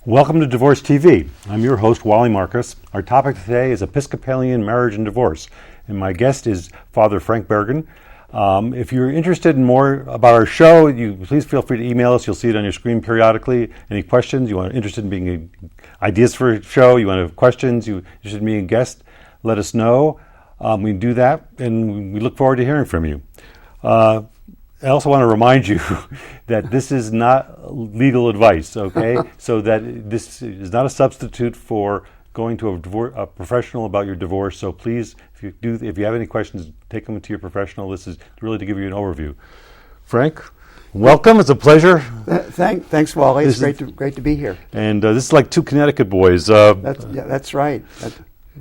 Welcome to Divorce TV. I'm your host, Wally Marcus. Our topic today is Episcopalian marriage and divorce, and my guest is Father Frank Bergen. If you're interested in more about our show, you please feel free to email us. You'll see it on your screen periodically. Any questions? You are interested in being ideas for a show? You want to have questions? You interested in being a guest? Let us know. We can do that, and we look forward to hearing from you. I also want to remind you that this is not legal advice, okay? So that this is not a substitute for going to a professional about your divorce. So please, if you have any questions, take them to your professional. This is really to give you an overview. Frank, welcome. It's a pleasure. Thanks, Wally. It's great to be here. And this is like two Connecticut boys. That's right.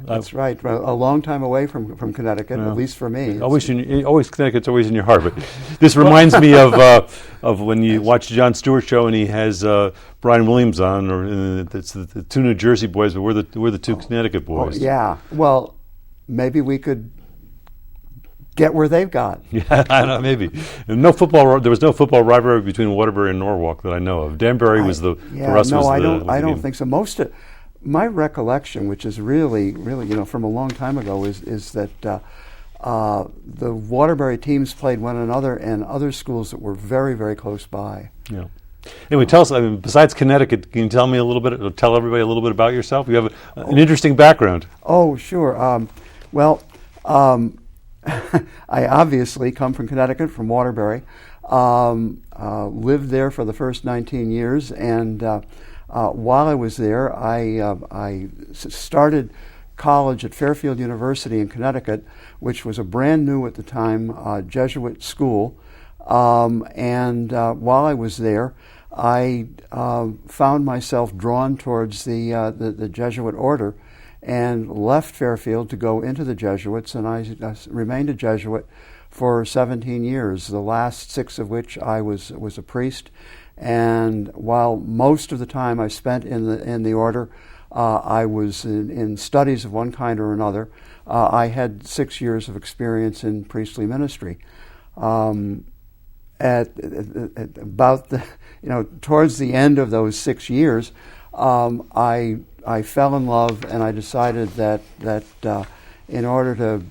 That's right. A long time away from Connecticut, at least for me. Connecticut's always in your heart. But this reminds me of when you watch Jon Stewart's show and he has Brian Williams on, or it's the two New Jersey boys, but we're the two Connecticut boys. Yeah. Well, maybe we could get where they've got. Yeah, I don't know, maybe. And there was no football rivalry between Waterbury and Norwalk that I know of. Danbury was the. Yeah, for us no, was I don't game. think so. My recollection, which is really, from a long time ago, is that the Waterbury teams played one another and other schools that were very, very close by. Yeah. Anyway, tell us. Besides Connecticut, can you tell everybody a little bit about yourself? You have an interesting background. Oh, sure. I obviously come from Connecticut, from Waterbury. Lived there for the first 19 years, and while I was there, I started college at Fairfield University in Connecticut, which was a brand new at the time Jesuit school. And while I was there, I found myself drawn towards the Jesuit order, and left Fairfield to go into the Jesuits, and I remained a Jesuit for 17 years. The last 6 of which I was a priest. And while most of the time I spent in the order, I was in studies of one kind or another. I had 6 years of experience in priestly ministry. At about towards the end of those 6 years, I fell in love, and I decided that in order to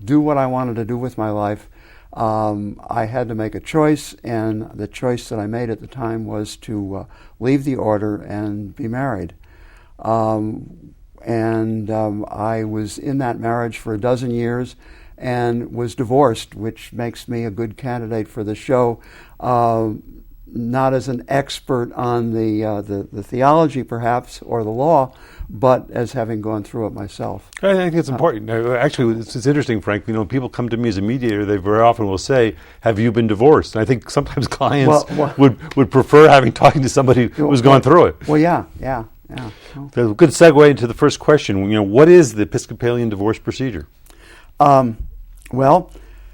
do what I wanted to do with my life, I had to make a choice, and the choice that I made at the time was to leave the order and be married. I was in that marriage for 12 years and was divorced, which makes me a good candidate for the show. Not as an expert on the theology, perhaps, or the law, but as having gone through it myself. I think it's important. Actually, it's interesting, Frank. People come to me as a mediator. They very often will say, "Have you been divorced?" And I think sometimes clients would prefer talking to somebody who's gone through it. Well, yeah. So, good segue into the first question. What is the Episcopalian divorce procedure? Well,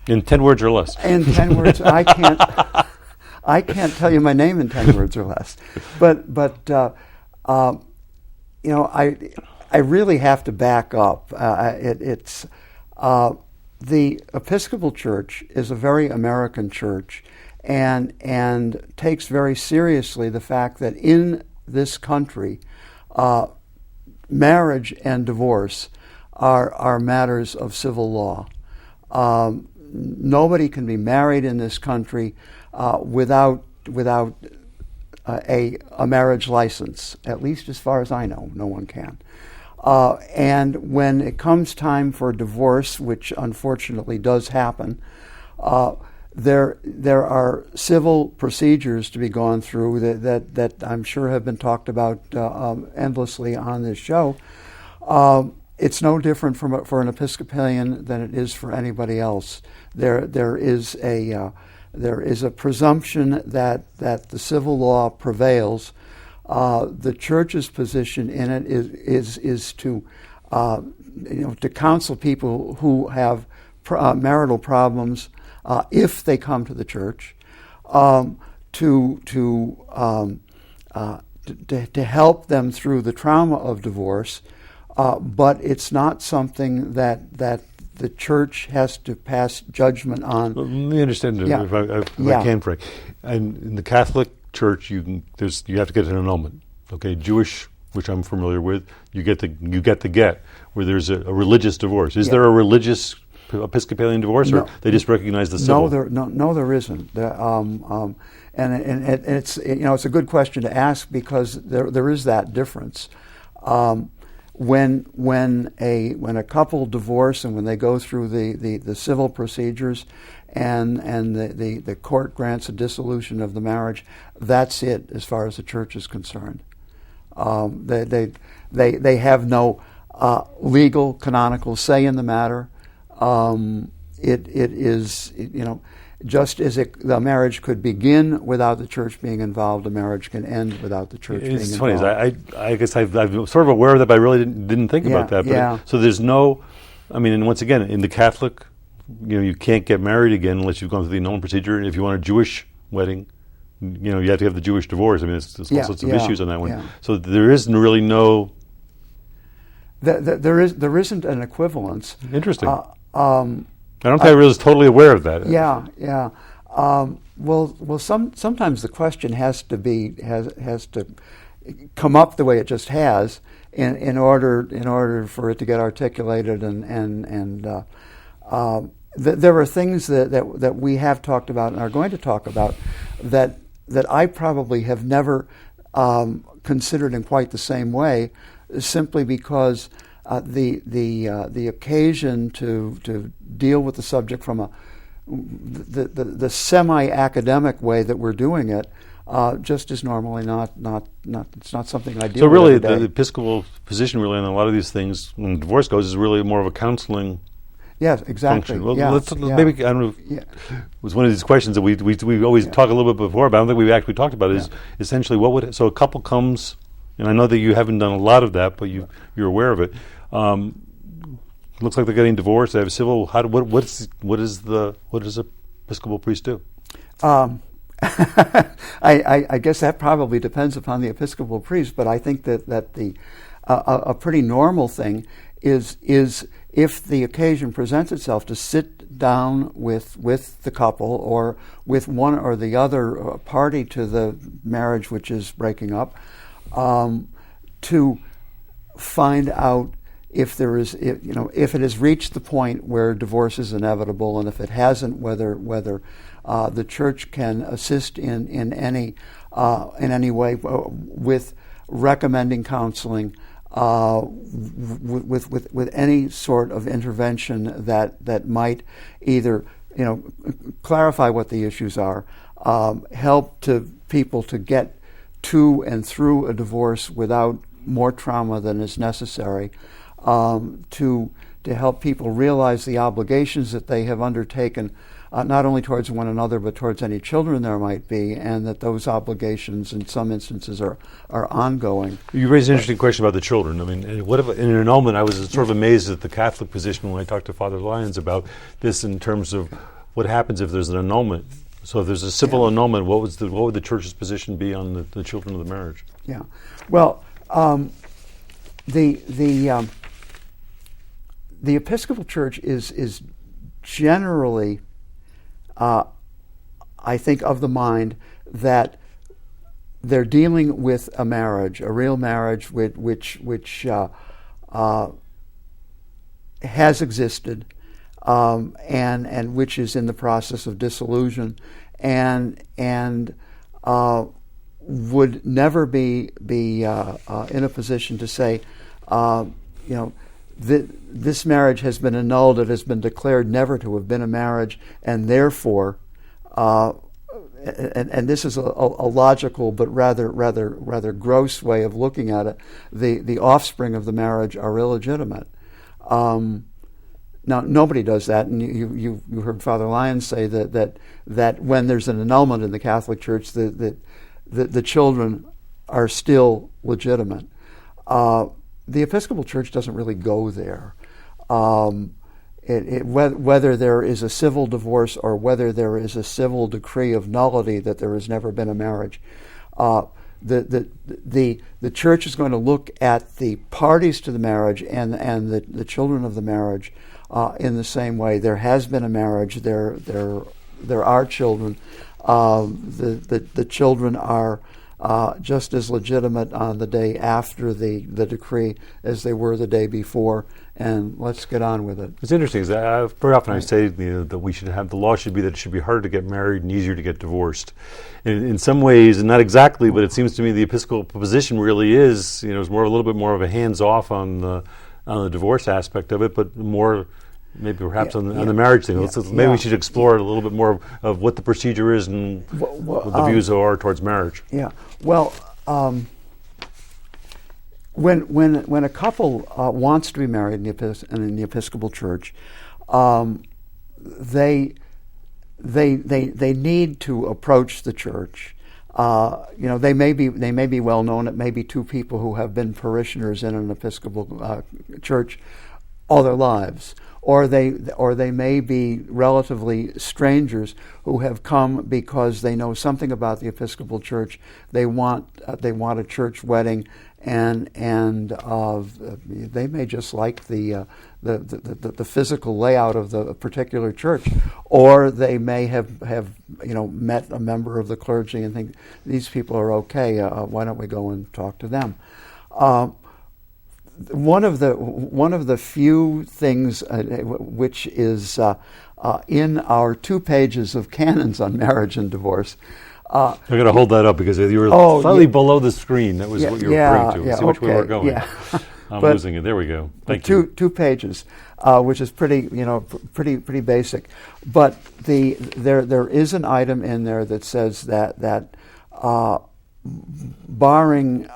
in 10 words or less. In 10 words, I can't tell you my name in 10 words or less, but I really have to back up. The Episcopal Church is a very American church, and takes very seriously the fact that in this country, marriage and divorce are matters of civil law. Nobody can be married in this country without a marriage license, at least as far as I know. No one can. And when it comes time for divorce, which unfortunately does happen, there are civil procedures to be gone through that I'm sure have been talked about endlessly on this show. It's no different for an Episcopalian than it is for anybody else. There is a presumption that the civil law prevails. The Church's position in it is to counsel people who have marital problems if they come to the Church, to help them through the trauma of divorce. But it's not something that the Church has to pass judgment on. Let me understand if I can, Frank. And in the Catholic Church, you have to get an annulment. Okay, Jewish, which I'm familiar with, you get the get, where there's a religious divorce. Is there a religious Episcopalian divorce, or they just recognize the civil? No, there isn't. And it's it's a good question to ask, because there is that difference. When a couple divorce and when they go through the civil procedures, and the court grants a dissolution of the marriage, that's it as far as the church is concerned. They have no legal canonical say in the matter. It is just as the marriage could begin without the church being involved, a marriage can end without the church being involved. It's funny. I guess I'm sort of aware of that, but I really didn't think about that. But so there's no, and once again, in the Catholic, you can't get married again unless you've gone through the annulment procedure. And if you want a Jewish wedding, you have to have the Jewish divorce. There's all sorts of issues on that one. Yeah. So there isn't really no. There isn't an equivalence. Interesting. I don't think I was totally aware of that. Yeah. Well, sometimes the question has to come up the way it just has in order for it to get articulated, and there are things that we have talked about and are going to talk about that I probably have never considered in quite the same way, simply because the occasion to deal with the subject from the semi-academic way that we're doing it just is normally not it's not something I deal with. So really, the Episcopal position really on a lot of these things, when divorce goes, is really more of a counseling. Yes, exactly. Function. Well, maybe I don't know. It was one of these questions that we always talk a little bit before, but I don't think we've actually talked about. Is essentially so a couple comes. And I know that you haven't done a lot of that, but you're aware of it. Looks like they're getting divorced. They have civil. What does a Episcopal priest do? I guess that probably depends upon the Episcopal priest, but I think that a pretty normal thing is if the occasion presents itself, to sit down with the couple or with one or the other party to the marriage which is breaking up. To find out if it has reached the point where divorce is inevitable, and if it hasn't, whether the church can assist in any way with recommending counseling, with any sort of intervention that might either clarify what the issues are, help to people to get to and through a divorce without more trauma than is necessary, to help people realize the obligations that they have undertaken, not only towards one another but towards any children there might be, and that those obligations in some instances are ongoing. You raised an interesting question about the children. What if in an annulment? I was sort of amazed at the Catholic position when I talked to Father Lyons about this in terms of what happens if there's an annulment. So if there's a civil annulment, what would the church's position be on the children of the marriage? Yeah, well, the Episcopal Church is generally, I think, of the mind that they're dealing with a marriage, a real marriage, which has existed. And which is in the process of dissolution, and would never be in a position to say, this marriage has been annulled. It has been declared never to have been a marriage, and therefore, and this is a logical but rather gross way of looking at it. The offspring of the marriage are illegitimate. Now, nobody does that, and you heard Father Lyons say that when there's an annulment in the Catholic Church, the children are still legitimate. The Episcopal Church doesn't really go there. Whether there is a civil divorce or whether there is a civil decree of nullity that there has never been a marriage, the church is going to look at the parties to the marriage and the children of the marriage in the same way. There has been a marriage. There are children. The children are just as legitimate on the day after the decree as they were the day before, and let's get on with it. It's interesting. Very often I say that we should have, the law should be that it should be harder to get married and easier to get divorced. In some ways, and not exactly, but it seems to me the Episcopal position really is, is a little bit more of a hands-off on the divorce aspect of it, but more maybe perhaps on the marriage thing. Maybe we should explore a little bit more of what the procedure is and what the views are towards marriage. Yeah. Well, when a couple wants to be married in the Episcopal Church, they need to approach the church. They may be well known. It may be two people who have been parishioners in an Episcopal church all their lives, or they may be relatively strangers who have come because they know something about the Episcopal Church. They want a church wedding, and they may just like the physical layout of the particular church, or they may have met a member of the clergy and think these people are okay. Why don't we go and talk to them? One of the few things which is in our 2 pages of canons on marriage and divorce. I'm going to hold that up because you were slightly below the screen. That was what you were referring to. See which way we're going. Yeah. I'm losing it. There we go. Thank you. 2 pages, which is pretty basic. But there is an item in there that says that barring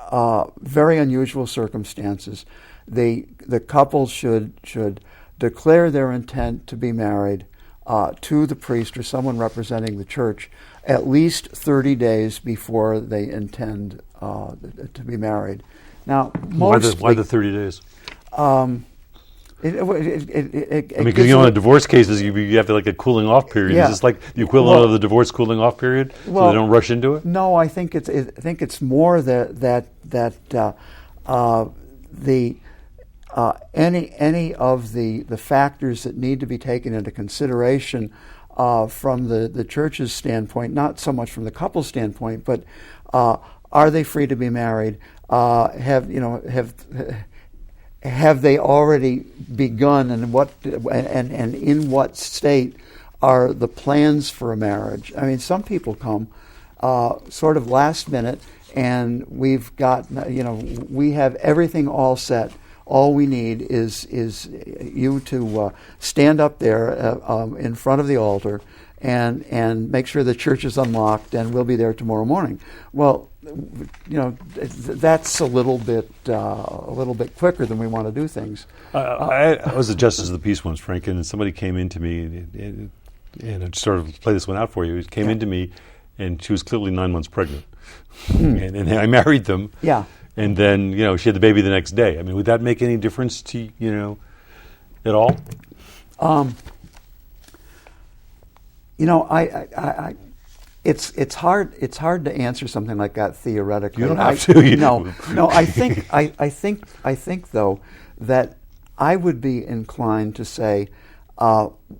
very unusual circumstances, the couple should declare their intent to be married to the priest or someone representing the church at least 30 days before they intend to be married. Now, why the 30 days? Because in divorce cases, you have like a cooling off period. Yeah. Is this like the equivalent of the divorce cooling off period, so they don't rush into it? No, I think it's more that any of the factors that need to be taken into consideration from the church's standpoint, not so much from the couple's standpoint, but are they free to be married? Have they already begun, and in what state are the plans for a marriage? I mean, some people come sort of last minute, and we've got we have everything all set. All we need is you to stand up there in front of the altar and make sure the church is unlocked, and we'll be there tomorrow morning. Well, that's a little bit quicker than we want to do things. I was the justice of the peace once, Frank, and somebody came into me, and I'd sort of play this one out for you. It came into me, and she was clearly 9 months pregnant, and I married them. Yeah. And then she had the baby the next day. I mean, would that make any difference to at all? It's hard to answer something like that theoretically. You don't have to. No. I think though that I would be inclined to say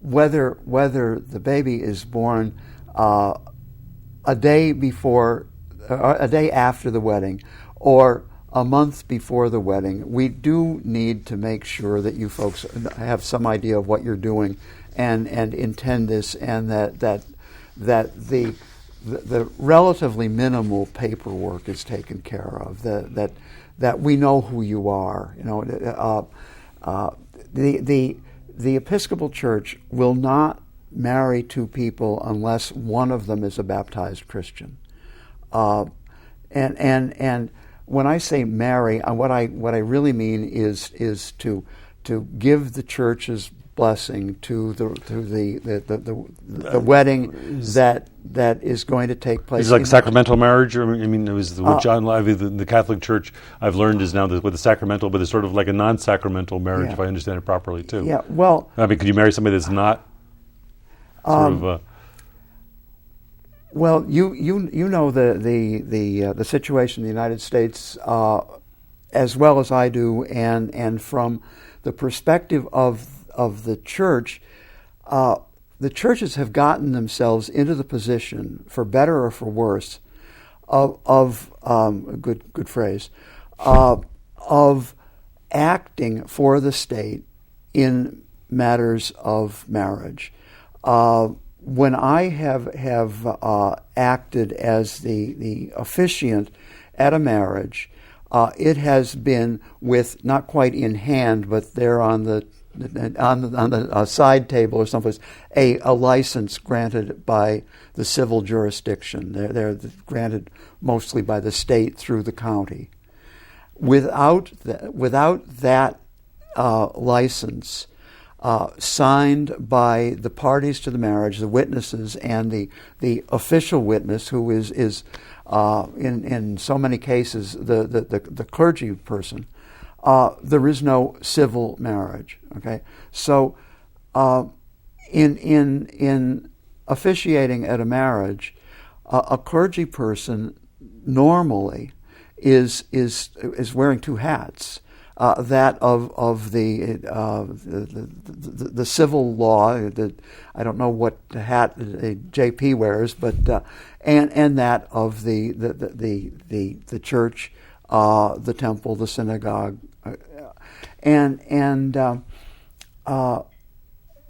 whether the baby is born a day before, a day after the wedding, or a month before the wedding, we do need to make sure that you folks have some idea of what you're doing and intend this, and that the relatively minimal paperwork is taken care of. That we know who you are. The Episcopal Church will not marry 2 people unless one of them is a baptized Christian. And when I say marry, what I really mean is to give the church's blessing to the wedding that is going to take place. Is it like sacramental marriage? Or it was what John Lively, the Catholic Church, I've learned is now with the sacramental, but it's sort of like a non-sacramental marriage, if I understand it properly too. Yeah. Well, could you marry somebody that's not sort of? Well, you know the situation in the United States as well as I do, and from the perspective of the church, the churches have gotten themselves into the position, for better or for worse, good phrase, of acting for the state in matters of marriage. When I have acted as the officiant at a marriage, it has been with, not quite in hand, but there on the side table or someplace, a license granted by the civil jurisdiction. They're granted mostly by the state through the county. Without that license, signed by the parties to the marriage, the witnesses, and the official witness, who is in so many cases the clergy person, there is no civil marriage. Okay, so in officiating at a marriage, a clergy person normally is wearing two hats. That of the civil law. I don't know what hat JP wears, but and that of the church, the temple, the synagogue, and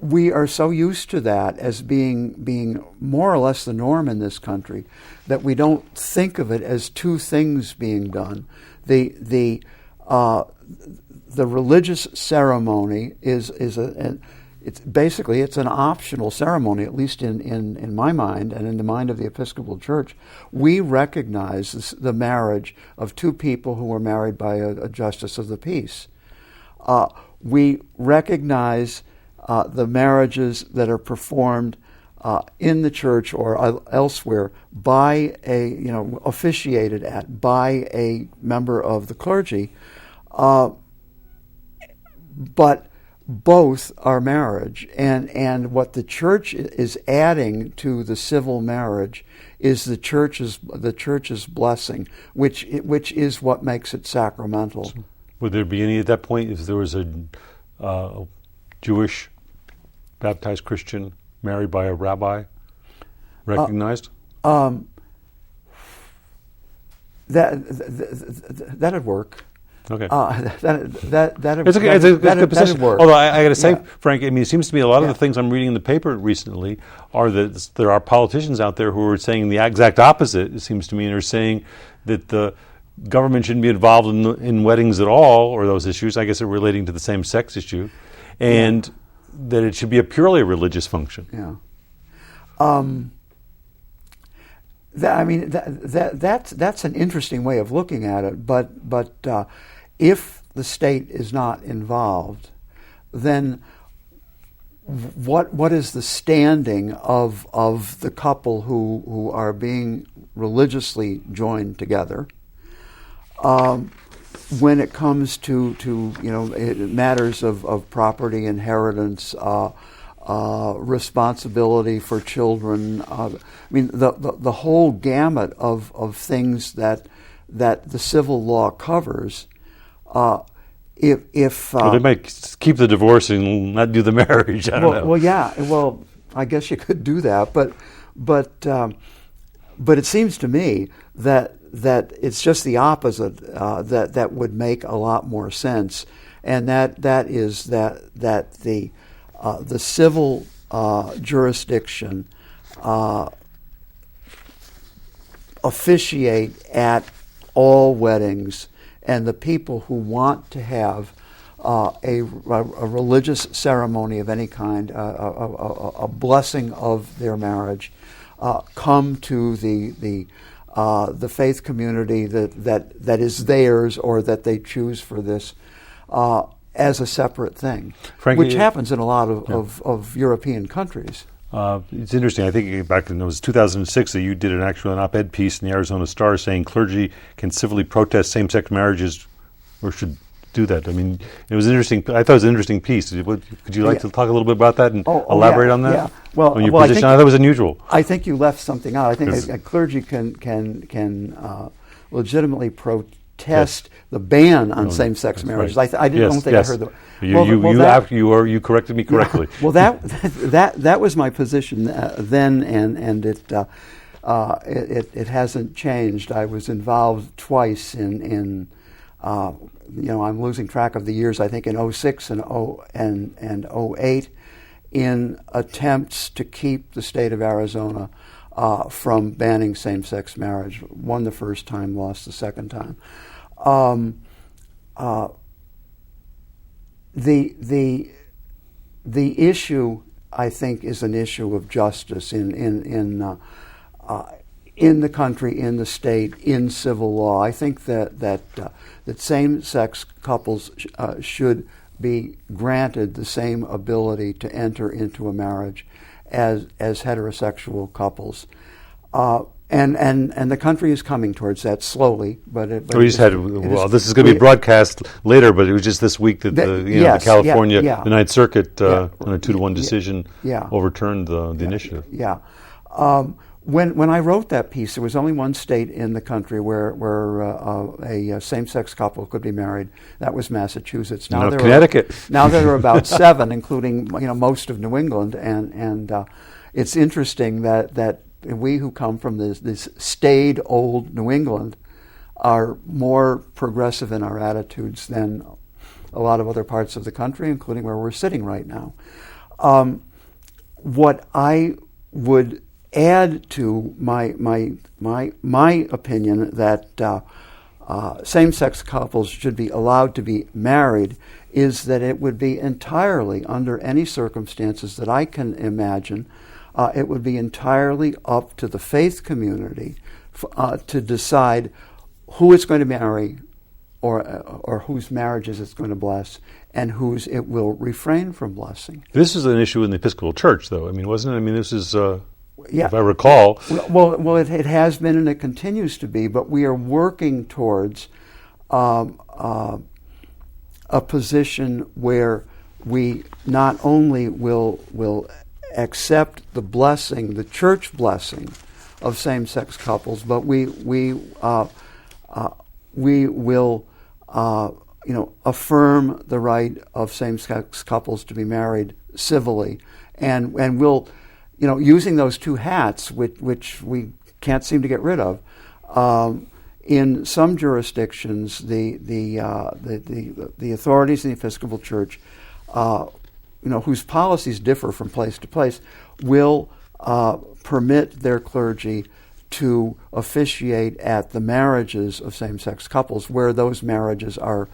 we are so used to that as being more or less the norm in this country that we don't think of it as two things being done. The religious ceremony is it's basically an optional ceremony, at least in my mind and in the mind of the Episcopal Church. We recognize the marriage of two people who were married by a justice of the peace. We recognize the marriages that are performed in the church or elsewhere by officiated at by a member of the clergy. But both are marriage, and what the church is adding to the civil marriage is the church's blessing, which is what makes it sacramental. Would there be any at that point if there was a Jewish baptized Christian married by a rabbi recognized? That'd work. Okay. That'd work. Although I got to say, Frank, I mean, it seems to me a lot of the things I'm reading in the paper recently are that there are politicians out there who are saying the exact opposite, it seems to me, and are saying that the government shouldn't be involved in weddings at all, or those issues. I guess they're relating to the same-sex issue, and that it should be a purely religious function. Yeah. That's an interesting way of looking at it. But if the state is not involved, then what is the standing of the couple who are being religiously joined together? When it comes to matters of property, inheritance, responsibility for children, the whole gamut of things that the civil law covers. If they might keep the divorce and not do the marriage. I don't know. Well, yeah. Well, I guess you could do that, but it seems to me that it's just the opposite that would make a lot more sense, and that is that the civil jurisdiction officiate at all weddings, and the people who want to have a religious ceremony of any kind, a blessing of their marriage, come to the faith community that is theirs or that they choose for this as a separate thing, Frankly, which happens in a lot of European countries. It's interesting. I think back in 2006 that you did an op-ed piece in the Arizona Star saying clergy can civilly protest same-sex marriages or should do that. I mean, it was interesting. I thought it was an interesting piece. Could you like to talk a little bit about that and elaborate on that? Yeah. Well, on your position, I thought it was unusual. I think you left something out. I think a clergy can legitimately protest the ban on same-sex marriages. Right. I don't think I heard that. You corrected me correctly. Yeah. Well, that was my position then, and it it hasn't changed. I was involved twice in I'm losing track of the years, I think in 06 and 08, in attempts to keep the state of Arizona from banning same-sex marriage. Won the first time, lost the second time. The issue, I think, is an issue of justice in the country, in the state, in civil law. I think that same-sex couples should be granted the same ability to enter into a marriage as heterosexual couples. And the country is coming towards that slowly, but this is going to be broadcast later, but it was just this week that the California, the Ninth Circuit, on a 2-1 decision, overturned the initiative. Yeah. When I wrote that piece, there was only one state in the country where a same-sex couple could be married. That was Massachusetts. Now Connecticut. Now there are about 7, including most of New England, and it's interesting that we who come from this staid old New England are more progressive in our attitudes than a lot of other parts of the country, including where we're sitting right now. What I would add to my opinion that same-sex couples should be allowed to be married is that it would be entirely, under any circumstances that I can imagine, it would be entirely up to the faith community to decide who it's going to marry or whose marriages it's going to bless and whose it will refrain from blessing. This is an issue in the Episcopal Church, though. wasn't it? This is, if I recall. Well, it has been and it continues to be, but we are working towards a position where we not only will accept the blessing, the church blessing of same-sex couples, but we will affirm the right of same-sex couples to be married civilly, and we'll using those two hats, which we can't seem to get rid of. In some jurisdictions, the authorities in the Episcopal Church, whose policies differ from place to place, will permit their clergy to officiate at the marriages of same-sex couples where those marriages are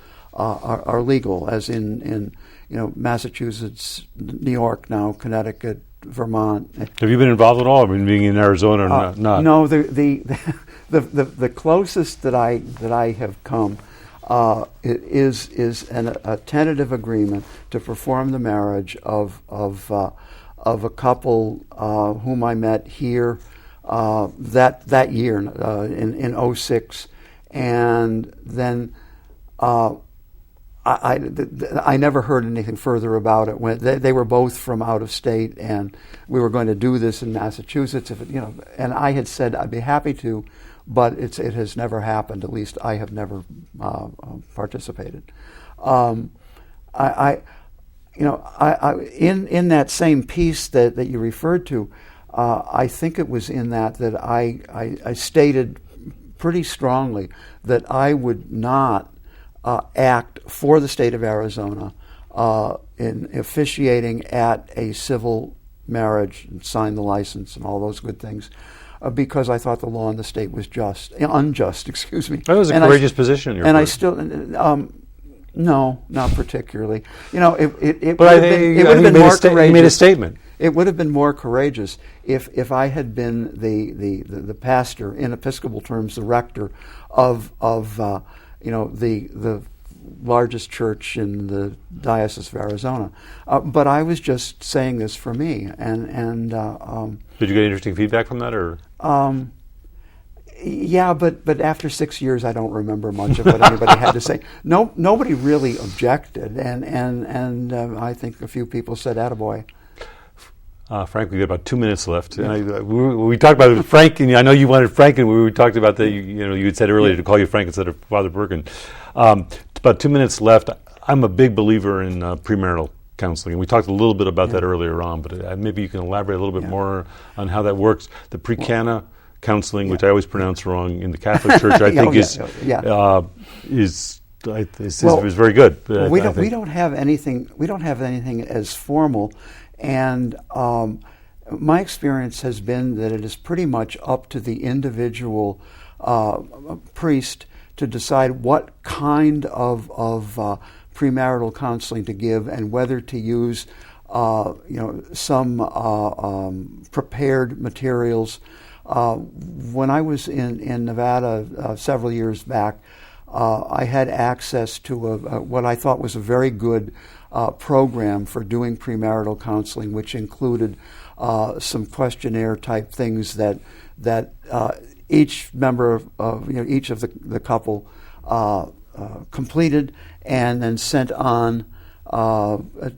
legal, as in Massachusetts, New York now, Connecticut, Vermont. Have you been involved at all? Being in Arizona or not? No, the closest that I have come is a tentative agreement to perform the marriage of a couple whom I met here that year in 06, and then I never heard anything further about it. When they were both from out of state, and we were going to do this in Massachusetts, and I had said I'd be happy to, but it has never happened. At least I have never participated. In that same piece that you referred to, I think it was in that I stated pretty strongly that I would not act for the state of Arizona in officiating at a civil marriage and sign the license and all those good things, because I thought the law in the state was unjust. Excuse me. That was a courageous position. And I still, no, not particularly. It would have been more courageous. He made a statement. It would have been more courageous if I had been the pastor, in Episcopal terms, the rector of the largest church in the Diocese of Arizona. But I was just saying this for me. And did you get interesting feedback from that, or? Yeah, but after 6 years, I don't remember much of what anybody had to say. Nobody really objected, and I think a few people said, "Attaboy." Frank, we got about 2 minutes left. Yeah. And we talked about Frank, and I know you wanted Frank, and we talked about that. You had said earlier to call you Frank instead of Father Bergen. About 2 minutes left. I'm a big believer in premarital counseling, and we talked a little bit about that earlier on. But maybe you can elaborate a little bit more on how that works. The pre-cana counseling, which I always pronounce wrong, in the Catholic Church, I think is very good. We don't have anything. We don't have anything as formal, and my experience has been that it is pretty much up to the individual priest to decide what kind of premarital counseling to give and whether to use some prepared materials. When I was in Nevada several years back, I had access to what I thought was a very good program for doing premarital counseling, which included some questionnaire type things that each member of each of the couple completed and then sent on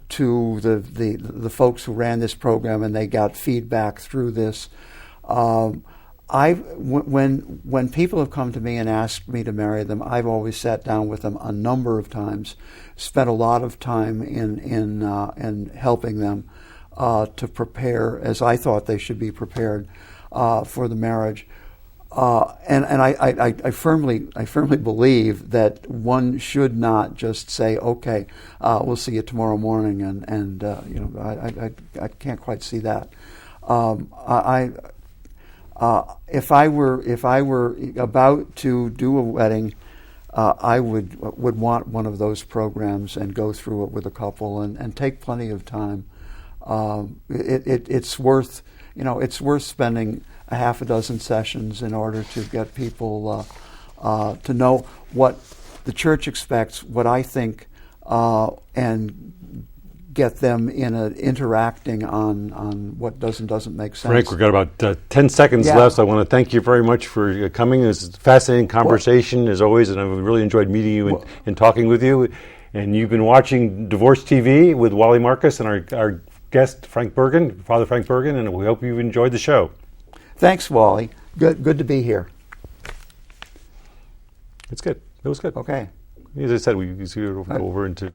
to the folks who ran this program, and they got feedback through this. When people have come to me and asked me to marry them, I've always sat down with them a number of times, spent a lot of time in helping them to prepare as I thought they should be prepared for the marriage. And I firmly believe that one should not just say, okay, we'll see you tomorrow morning, and I can't quite see that. If I were about to do a wedding, I would want one of those programs and go through it with a couple and take plenty of time. It's worth spending a half a dozen sessions in order to get people to know what the church expects, what I think, and get them interacting on what does and doesn't make sense. Frank, we've got about 10 seconds left. So I want to thank you very much for coming. It was a fascinating conversation, as always, and I've really enjoyed meeting you and talking with you. And you've been watching Divorce TV with Wally Marcus and our guest, Frank Bergen, Father Frank Bergen, and we hope you've enjoyed the show. Thanks, Wally. Good to be here. It's good. It was good. Okay. As I said, we go over into